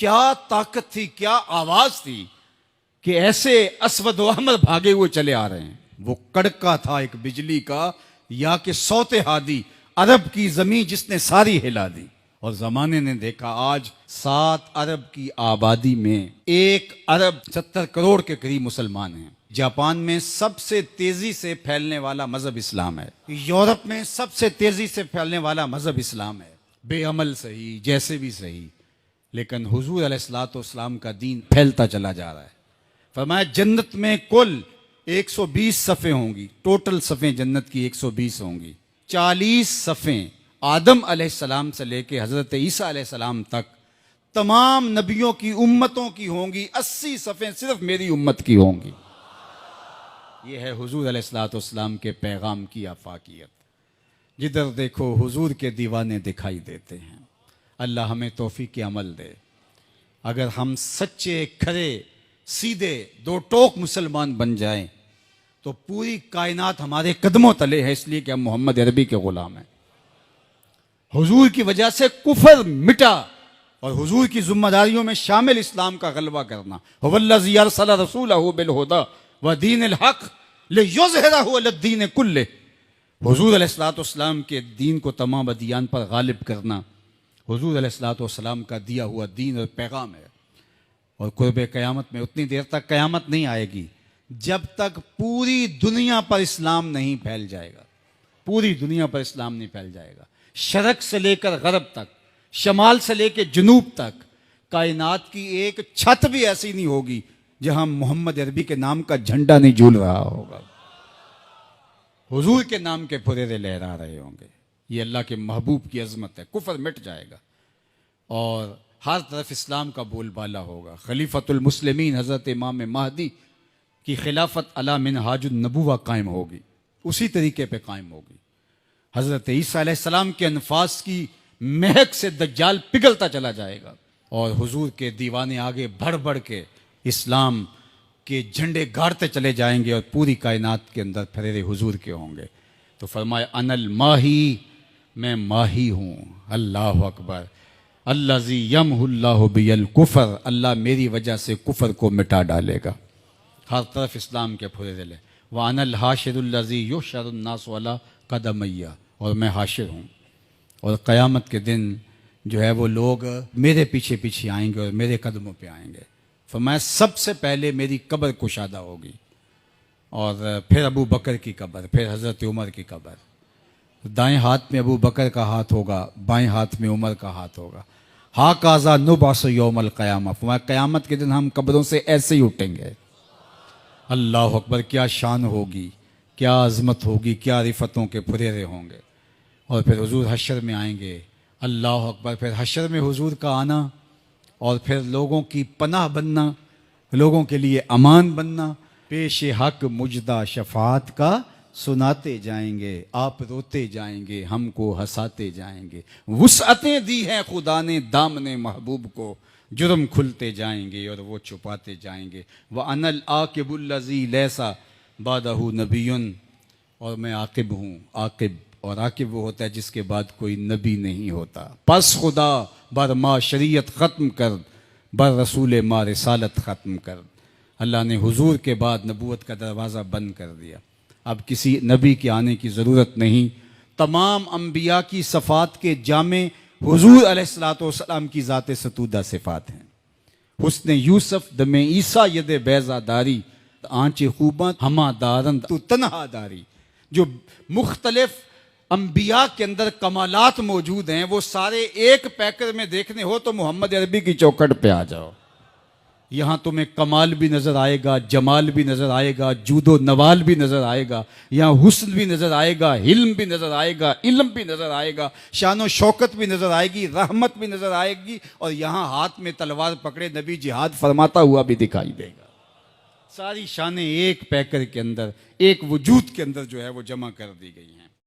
क्या ताकत थी, क्या आवाज थी कि ऐसे असवद व अहमर भागे हुए चले आ रहे हैं। वो कड़का था एक बिजली का, या कि सौते हादी अरब की जमीन जिसने सारी हिला दी। और जमाने ने देखा आज 7 अरब की आबादी में 1 अरब 70 करोड़ के करीब मुसलमान हैं। जापान में सबसे तेजी से फैलने वाला मजहब इस्लाम है। यूरोप में सबसे तेजी से फैलने वाला मजहब इस्लाम है। बेअमल सही, जैसे भी सही, लेकिन हुजूर अलैहिस्सलाम का दीन फैलता चला जा रहा है। फरमाया जन्नत में कुल 120 सफ़े होंगी, टोटल सफ़े जन्नत की 120 होंगी। 40 सफ़े आदम अलैहिस्सलाम से लेके हज़रत ईसा अलैहिस्सलाम तक तमाम नबियों की उम्मतों की होंगी। 80 सफ़े सिर्फ मेरी उम्मत की होंगी। यह है हुजूर अलैहिस्सलाम के पैगाम की आफाकियत। जिधर देखो हुजूर के दीवाने दिखाई देते हैं। अल्लाह हमें तौफीक अमल दे। अगर हम सच्चे खरे सीधे दो टोक मुसलमान बन जाएं तो पूरी कायनात हमारे कदमों तले है, इसलिए कि हम मोहम्मद अरबी के गुलाम हैं। हुजूर की वजह से कुफर मिटा और हुजूर की जिम्मेदारियों में शामिल इस्लाम का गलबा करना। वल्लज़ी अरसला रसूलहु बिल हुदा व दीनिल हक लियुज़हिरहु अला दीन कुल्लिह। हुजूर अलैहिस्सलाम के दीन को तमाम अदियान पर गालिब करना हुजूर अलैहिस्सलाम का दिया हुआ दीन और पैगाम है। और कुर्बे क़यामत में उतनी देर तक क़यामत नहीं आएगी जब तक पूरी दुनिया पर इस्लाम नहीं फैल जाएगा। पूरी दुनिया पर इस्लाम नहीं फैल जाएगा। शरक से लेकर गरब तक, शमाल से लेकर जनूब तक कायनात की एक छत भी ऐसी नहीं होगी जहां मोहम्मद अरबी के नाम का झंडा नहीं झूल रहा होगा, हुजूर के नाम के फुरेरे लहरा रहे होंगे। ये अल्लाह के महबूब की अजमत है। कुफर मिट जाएगा और हर तरफ इस्लाम का बोलबाला होगा। खलीफतुल मुस्लिमीन हज़रत इमाम महदी की खिलाफत अला मिनहाजुन नबुवा कायम होगी, उसी तरीके पे कायम होगी। हज़रत ईसा अलैहिस्सलाम के अनफास की महक से दज्जाल पिघलता चला जाएगा और हुजूर के दीवाने आगे बढ़ बढ़ के इस्लाम के झंडे गाड़ते चले जाएंगे और पूरी कायनात के अंदर फरेरे हुजूर के होंगे। तो फरमाया अनल माही, मैं माही हूँ। अल्लाह अकबर। अल्लाज़ी यमहुल्लाहु बियल कुफर, अल्लाह मेरी वजह से कुफर को मिटा डालेगा। हर तरफ इस्लाम के फुरेरे ले। व अनल हाशिरुल्लज़ी युहशरुन्नास अला कदमैया, और मैं हाशिर हूँ और क़यामत के दिन जो है वो लोग मेरे पीछे पीछे आएंगे और मेरे कदमों पे आएंगे। फरमाया सबसे पहले मेरी कब्र कुशादा होगी और फिर अबू बकर की कब्र, फिर हज़रत उमर की कब्र। दाएं हाथ में अबू बकर का हाथ होगा, बाएं हाथ में उमर का हाथ होगा। हा काज़ा नुबास यौमल क़यामा, फरमाया क़यामत के दिन हम कब्रों से ऐसे ही उठेंगे। अल्लाह अकबर। क्या शान होगी, क्या अज़मत होगी, क्या रिफ़तों के फुरेरे होंगे। और फिर हुजूर हशर में आएंगे। अल्लाह अकबर। फिर हशर में हुजूर का आना और फिर लोगों की पनाह बनना, लोगों के लिए अमान बनना। पेश हक मुजदा शफात का सुनाते जाएंगे, आप रोते जाएंगे, हमको हंसाते जाएंगे। वुसअतें दी हैं खुदा ने दामने महबूब को, जुर्म खुलते जाएंगे और वो छुपाते जाएंगे। व अनल आकिबुल्लज़ी लैसा बादहू नबीयुन, और मैं आकिब हूँ। आकिब, और आकिब वो होता है जिसके बाद कोई नबी नहीं होता। पस खुदा बर मा शरीयत ख़त्म कर, बर रसूल मा रिसालत ख़त्म कर। अल्लाह ने हुजूर के बाद नबूवत का दरवाज़ा बंद कर दिया। अब किसी नबी के आने की ज़रूरत नहीं। तमाम अम्बिया की सफ़ात के जामे हुजूर अलैहिस्सलाम की ज़ात सतूदा सिफ़ात हैं। हुस्न यूसुफ दमे ईसा यद बैज़ादारी, आँच खूबा हमा दारन तू तन्हादारी। जो मुख्तलिफ अम्बिया के अंदर कमालात मौजूद हैं वो सारे एक पैकर में देखने हो तो मोहम्मद अरबी की चौखट पे आ जाओ। यहाँ तुम्हें कमाल भी नज़र आएगा, जमाल भी नज़र आएगा, जूदो नवाल भी नज़र आएगा। यहाँ हुस्न भी नज़र आएगा, हिल्म भी नज़र आएगा, इल्म भी नज़र आएगा, शानो शौकत भी नज़र आएगी, रहमत भी नज़र आएगी। और यहाँ हाथ में तलवार पकड़े नबी जिहाद फरमाता हुआ भी दिखाई देगा। सारी शानें एक पैकर के अंदर, एक वजूद के अंदर जो है वो जमा कर दी गई हैं।